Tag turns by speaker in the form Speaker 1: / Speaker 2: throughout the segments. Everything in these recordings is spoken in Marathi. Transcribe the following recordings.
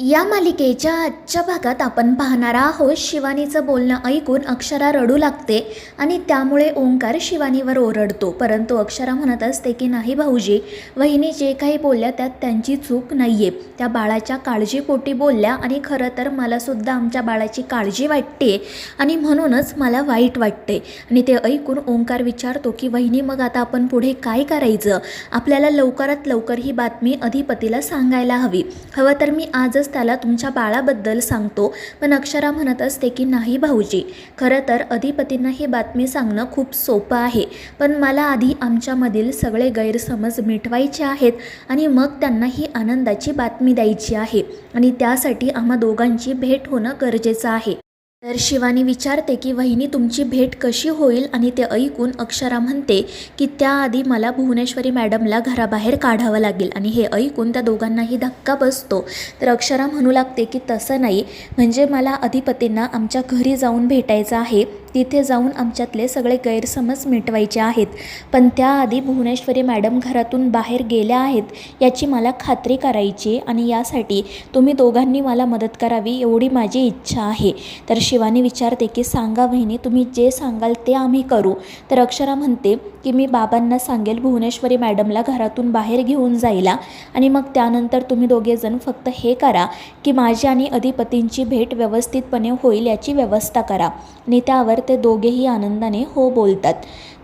Speaker 1: या मालिकेच्या आजच्या भागात आपण पाहणार आहोत शिवानीचं बोलणं ऐकून अक्षरा रडू लागते आणि त्यामुळे ओंकार शिवानीवर ओरडतो. परंतु अक्षरा म्हणत असते की नाही भाऊजी, वहिनी जे काही बोलल्या त्यात त्यांची चूक नाही आहे. त्या बाळाच्या काळजीपोटी बोलल्या आणि खरं तर मलासुद्धा आमच्या बाळाची काळजी वाटते आणि म्हणूनच मला वाईट वाटते. आणि ते ऐकून ओंकार विचारतो की वहिनी, मग आता आपण पुढे काय करायचं? आपल्याला लवकरात लवकर ही बातमी अधिपतीला सांगायला हवी. हवं तर मी आजच त्याला तुमच्या बाळाबद्दल सांगतो. पण अक्षरा म्हणत असते की नाही भाऊजी, खरं तर अधिपतींना ही बातमी सांगणं खूप सोपं आहे, पण मला आधी आमच्यामधील सगळे गैरसमज मिटवायचे आहेत आणि मग त्यांना ही आनंदाची बातमी द्यायची आहे आणि त्यासाठी आम्हा दोघांची भेट होणं गरजेचं आहे. तर शिवानी विचारते की वहिनी, तुमची भेट कशी होईल? आणि ते ऐकून अक्षरा म्हणते की त्याआधी मला भुवनेश्वरी मॅडमला घराबाहेर काढावं लागेल. आणि हे ऐकून त्या दोघांनाही धक्का बसतो. तर अक्षरा म्हणू लागते की तसं नाही, म्हणजे मला अधिपतींना आमच्या घरी जाऊन भेटायचं आहे, तिथे जाऊन आमच्यातले सगळे गैरसमज मिटवायचे आहेत. पण त्याआधी भुवनेश्वरी मॅडम घरातून बाहेर गेल्या आहेत याची मला खात्री करायची आणि यासाठी तुम्ही दोघांनी मला मदत करावी एवढी माझी इच्छा आहे. तर शिवानी विचारते की सांगा वहिनी, तुम्ही जे सांगाल ते आम्ही करू. तर अक्षरा म्हणते की मी बाबांना सांगेल भुवनेश्वरी मॅडमला घरातून बाहेर घेऊन जायला आणि मग त्यानंतर तुम्ही दोघेजण फक्त हे करा की माझी आणि अधिपतींची भेट व्यवस्थितपणे होईल याची व्यवस्था करा. आणि त्यावर ते दोघेही आनंदाने हो बोलतात.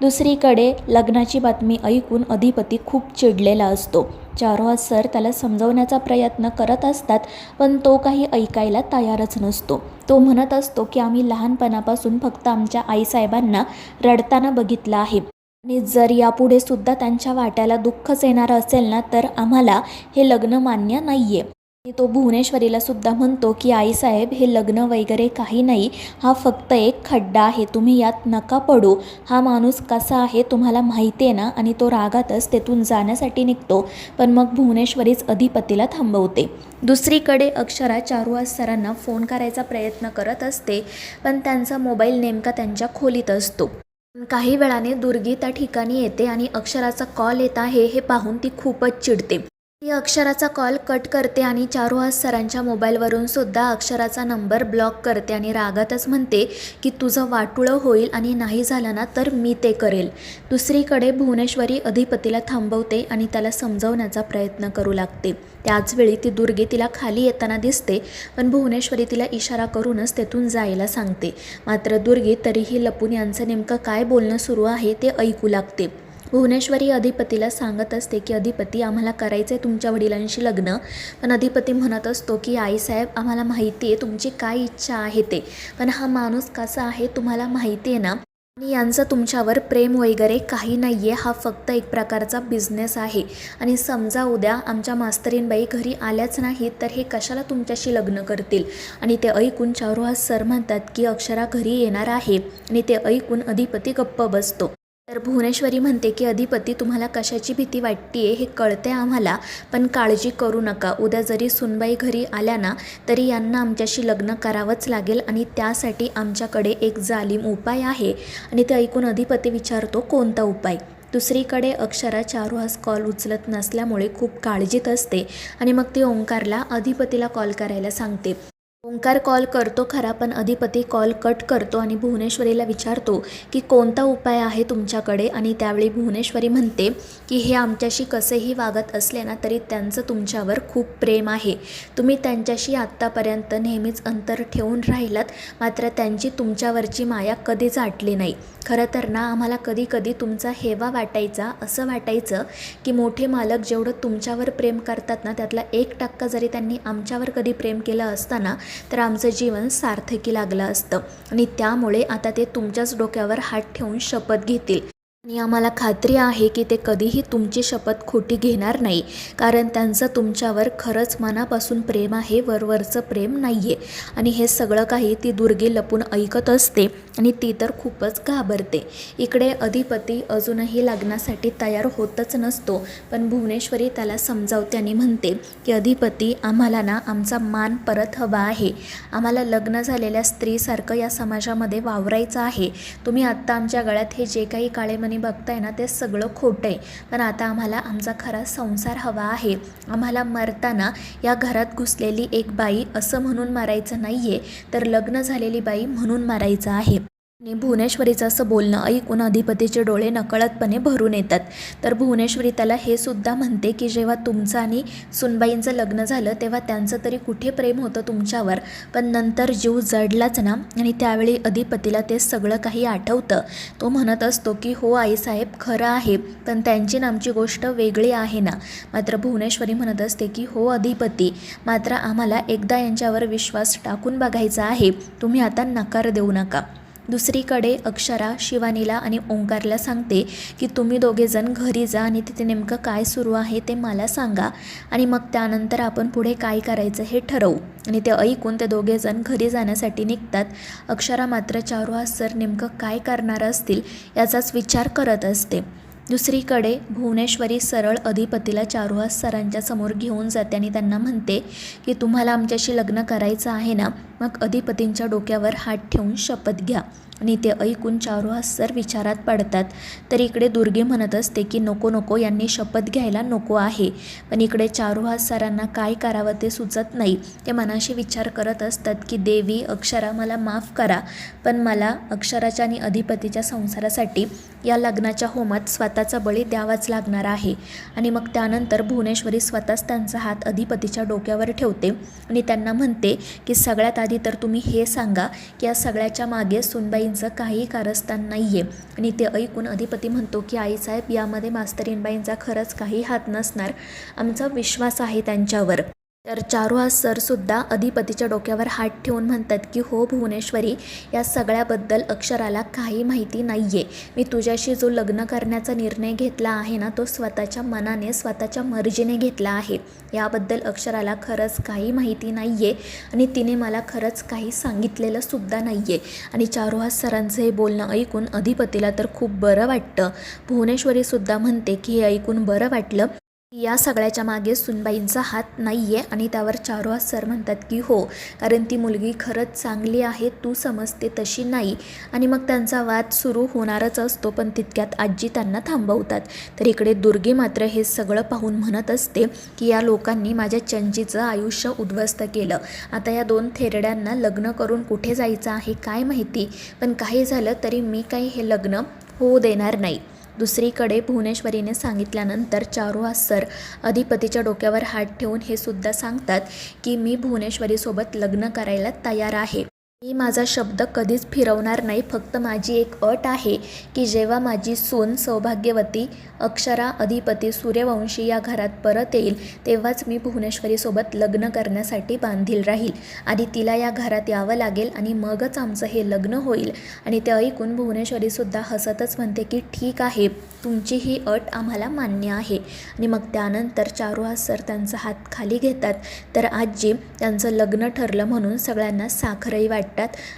Speaker 1: दुसरीकडे लग्नाची बातमी ऐकून अधिपती खूप चिडलेला असतो. चारुहास सर त्याला समजवण्याचा प्रयत्न करत असतात, पण तो काही ऐकायला तयारच नसतो. तो म्हणत असतो की आम्ही लहानपणापासून फक्त आमच्या आईसाहेबांना रडताना बघितलं आहे आणि जर यापुढे सुद्धा त्यांच्या वाट्याला दुःखच येणार असेल ना, तर आम्हाला हे लग्न मान्य नाही आहे. तो भुवनेश्वरीला सुद्धा म्हणतो की आईसाहेब, हे लग्न वगैरे काही नाही, हा फक्त एक खड्डा आहे, तुम्ही यात नका पडू. हा माणूस कसा आहे तुम्हाला माहिती आहे ना. आणि तो रागातच तेथून जाण्यासाठी निघतो, पण मग भुवनेश्वरीच अधिपतीला थांबवते. दुसरीकडे अक्षरा चारुहास सरांना फोन करायचा प्रयत्न करत असते, पण त्यांचा मोबाईल नेमका त्यांच्या खोलीत असतो. काही वेळाने दुर्गी त्या ठिकाणी येते आणि अक्षराचा कॉल येत आहे हे पाहून ती खूपच चिडते. ती अक्षराचा कॉल कट करते आणि चारुहास सरांच्या मोबाईलवरून सुद्धा अक्षराचा नंबर ब्लॉक करते आणि रागातच म्हणते की तुझं वाटुळं होईल आणि नाही झालं ना तर मी ते करेल. दुसरीकडे भुवनेश्वरी अधिपतीला थांबवते आणि त्याला समजवण्याचा प्रयत्न करू लागते. त्याचवेळी ती दुर्गी तिला खाली येताना दिसते, पण भुवनेश्वरी तिला इशारा करूनच तेथून जायला सांगते. मात्र दुर्गी तरीही लपून यांचं नेमकं काय बोलणं सुरू आहे ते ऐकू लागते. भुवनेश्वरी अधिपतीला सांगत असते की अधिपती, आम्हाला करायचं आहे तुमच्या वडिलांशी लग्न. पण अधिपती म्हणत असतो की आईसाहेब, आम्हाला माहिती आहे तुमची काय इच्छा आहे ते, पण हा माणूस कसा आहे तुम्हाला माहिती आहे ना, आणि यांचं तुमच्यावर प्रेम वगैरे काही नाही आहे. हा फक्त एक प्रकारचा बिझनेस आहे आणि समजा उद्या आमच्या मास्तरीनबाई घरी आल्याच नाहीत तर हे कशाला तुमच्याशी लग्न करतील. आणि ते ऐकून चारुहास सर म्हणतात की अक्षरा घरी येणार आहे आणि ते ऐकून अधिपती गप्प बसतो. तर भुवनेश्वरी म्हणते की अधिपती, तुम्हाला कशाची भीती वाटते हे कळते आम्हाला, पण काळजी करू नका. उद्या जरी सुनबाई घरी आल्या ना तरी यांना आमच्याशी लग्न करावंच लागेल आणि त्यासाठी आमच्याकडे एक जालीम उपाय आहे. आणि ते ऐकून अधिपती विचारतो कोणता उपाय. दुसरीकडे अक्षरा चारुहास कॉल उचलत नसल्यामुळे खूप काळजीत असते आणि मग ती ओंकारला अधिपतीला कॉल करायला सांगते. ओंकार कॉल करतो खरा, पण अधिपती कॉल कट करतो आणि भुवनेश्वरीला विचारतो की कोणता उपाय आहे तुमच्याकडे. आणि त्यावेळी भुवनेश्वरी म्हणते की हे आमच्याशी कसेही वागत असले ना तरी त्यांचं तुमच्यावर खूप प्रेम आहे. तुम्ही त्यांच्याशी आत्तापर्यंत नेहमीच अंतर ठेवून राहिलात, मात्र त्यांची तुमच्यावरची माया कधीच आटली नाही. खरं तर ना आम्हाला कधी कधी तुमचा हेवा वाटायचा, असं वाटायचं की मोठे मालक जेवढं तुमच्यावर प्रेम करतात ना त्यातला 1% जरी त्यांनी आमच्यावर कधी प्रेम केलं असताना तर आमचं जीवन सार्थकी लागलं असतं. आणि त्यामुळे आता ते तुमच्याच डोक्यावर हात ठेवून शपथ घेतील आणि आम्हाला खात्री आहे की ते कधीही तुमची शपथ खोटी घेणार नाही, कारण त्यांचं तुमच्यावर खरंच मनापासून प्रेम आहे, वरवरचं प्रेम नाही आहे. आणि हे सगळं काही ती दुर्गी लपून ऐकत असते आणि ती तर खूपच घाबरते. इकडे अधिपती अजूनही लग्नासाठी तयार होतच नसतो, पण भुवनेश्वरी त्याला समजावते आणि म्हणते की अधिपती, आम्हाला ना आमचा मान परत हवा आहे. आम्हाला लग्न झालेल्या स्त्रीसारखं या समाजामध्ये वावरायचं आहे. तुम्ही आत्ता आमच्या गळ्यात हे जे काही काळे दृष्टिकोनाने बघताय ना ते सगळं खोटं आहे, पण आता आम्हाला आमचा खरा संसार हवा आहे. आम्हाला मरताना या घरात घुसलेली एक बाई असं म्हणून मारायचं नाही आहे, तर लग्न झालेली बाई म्हणून मारायचं आहे. आणि भुवनेश्वरीचं असं बोलणं ऐकून अधिपतीचे डोळे नकळतपणे भरून येतात. तर भुवनेश्वरी त्याला हे सुद्धा म्हणते की जेव्हा तुमचं आणि सुनबाईंचं लग्न झालं तेव्हा त्यांचं तरी कुठे प्रेम होतं तुमच्यावर, पण नंतर जीव जडलाच ना. आणि त्यावेळी अधिपतीला ते सगळं काही आठवतं. तो म्हणत असतो की हो आईसाहेब खरं आहे, पण त्यांची आणि आमची गोष्ट वेगळी आहे ना. मात्र भुवनेश्वरी म्हणत असते की हो अधिपती, मात्र आम्हाला एकदा यांच्यावर विश्वास टाकून बघायचा आहे, तुम्ही आता नकार देऊ नका. दुसरीकडे अक्षरा शिवानीला आणि ओंकारला सांगते की तुम्ही दोघेजण घरी जा आणि तिथे नेमकं काय सुरू आहे ते मला सांगा, आणि मग त्यानंतर आपण पुढे काय करायचं हे ठरवू. आणि ते ऐकून ते दोघेजण घरी जाण्यासाठी निघतात. अक्षरा मात्र चारुहास सर नेमकं काय करणार असतील याचाच विचार करत असते. दुसरीकडे भुवनेश्वरी सरळ अधिपतीला चारुहास सरांच्या समोर घेऊन जाते आणि त्यांना म्हणते की तुम्हाला आमच्याशी लग्न करायचं आहे ना, मग अधिपतींच्या डोक्यावर हात ठेवून शपथ घ्या. आणि ते ऐकून चारुहास सर विचारात पडतात. तर इकडे दुर्गे म्हणत असते की नको नको, यांनी शपथ घ्यायला नको आहे. पण इकडे चारुहास सरांना काय करावं ते सुचत नाही. ते मनाशी विचार करत असतात की देवी अक्षरा मला माफ करा, पण मला अक्षराच्या आणि अधिपतीच्या संसारासाठी या लग्नाच्या होमात स्वतःचा बळी द्यावाच लागणार आहे. आणि मग त्यानंतर भुवनेश्वरी स्वतःच त्यांचा हात अधिपतीच्या डोक्यावर ठेवते आणि त्यांना म्हणते की सगळ्यात आधी तर तुम्ही हे सांगा की या सगळ्याच्या मागे सुनबाईंचं काही कारस्थान नाही आहे. आणि ते ऐकून अधिपती म्हणतो की आईसाहेब यामध्ये मास्तरीणबाईंचा खरंच काही हात नसणार, आमचा विश्वास आहे त्यांच्यावर. तर चारुहास सरसुद्धा अधिपतीच्या डोक्यावर हात ठेवून म्हणतात की हो भुवनेश्वरी, या सगळ्याबद्दल अक्षराला काही माहिती नाही आहे. मी तुझ्याशी जो लग्न करण्याचा निर्णय घेतला आहे ना, तो स्वतःच्या मनाने स्वतःच्या मर्जीने घेतला आहे. याबद्दल अक्षराला खरंच काही माहिती नाही आहे आणि तिने मला खरंच काही सांगितलेलं सुद्धा नाही आहे. आणि चारुहास सरांचं हे बोलणं ऐकून अधिपतीला तर खूप बरं वाटतं. भुवनेश्वरीसुद्धा म्हणते की हे ऐकून बरं वाटलं. या सगळ्याच्या मागे सुनबाईंचा हात नाही आहे. आणि त्यावर चारुहास सर म्हणतात की हो, कारण ती मुलगी खरंच चांगली आहे, तू समजते तशी नाही. आणि मग त्यांचा वाद सुरू होणारच असतो, पण तितक्यात आजी त्यांना थांबवतात. तर इकडे दुर्गे मात्र हे सगळं पाहून म्हणत असते की या लोकांनी माझ्या चंचीचं आयुष्य उद्ध्वस्त केलं. आता या दोन थेरड्यांना लग्न करून कुठे जायचं आहे काय माहिती, पण काही झालं तरी मी काही हे लग्न होऊ देणार नाही. दुसरीकडे भुवनेश्वरीने सांगितल्यानंतर चारुहास सर अधिपतीच्या डोक्यावर हात ठेवून हे सुद्धा सांगतात की मी भुवनेश्वरीसोबत लग्न करायला तयार आहे. मी माझा शब्द कधीच फिरवणार नाही. फक्त माझी एक अट आहे की जेव्हा माझी सून सौभाग्यवती अक्षरा अधिपती सूर्यवंशी या घरात परत येईल तेव्हाच मी भुवनेश्वरीसोबत लग्न करण्यासाठी बांधील राहील. आधी तिला या घरात यावं लागेल आणि मगच आमचं हे लग्न होईल. आणि ते ऐकून भुवनेश्वरीसुद्धा हसतच म्हणते की ठीक आहे, तुमची ही अट आम्हाला मान्य आहे. आणि मग त्यानंतर चारुहास सर त्यांचा हात खाली घेतात. तर आजी त्यांचं लग्न ठरलं म्हणून सगळ्यांना साखरही वाटतात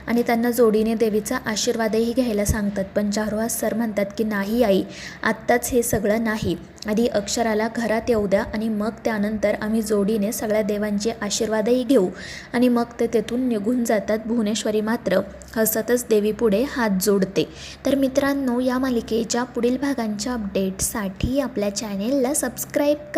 Speaker 1: आणि त्यांना जोडीने देवीचा आशीर्वादही घ्यायला सांगतात. पण चारुहास सर म्हणतात की नाही आई, आत्ताच हे सगळं नाही, आधी अक्षराला घरात येऊ द्या आणि मग त्यानंतर आम्ही जोडीने सगळ्या देवांचे आशीर्वादही घेऊ. आणि मग ते तेथून निघून जातात. भुवनेश्वरी मात्र हसतच देवीपुढे हात जोडते. तर मित्रांनो, या मालिकेच्या पुढील भागांच्या अपडेटसाठी आपल्या चॅनेलला सबस्क्राईब करा.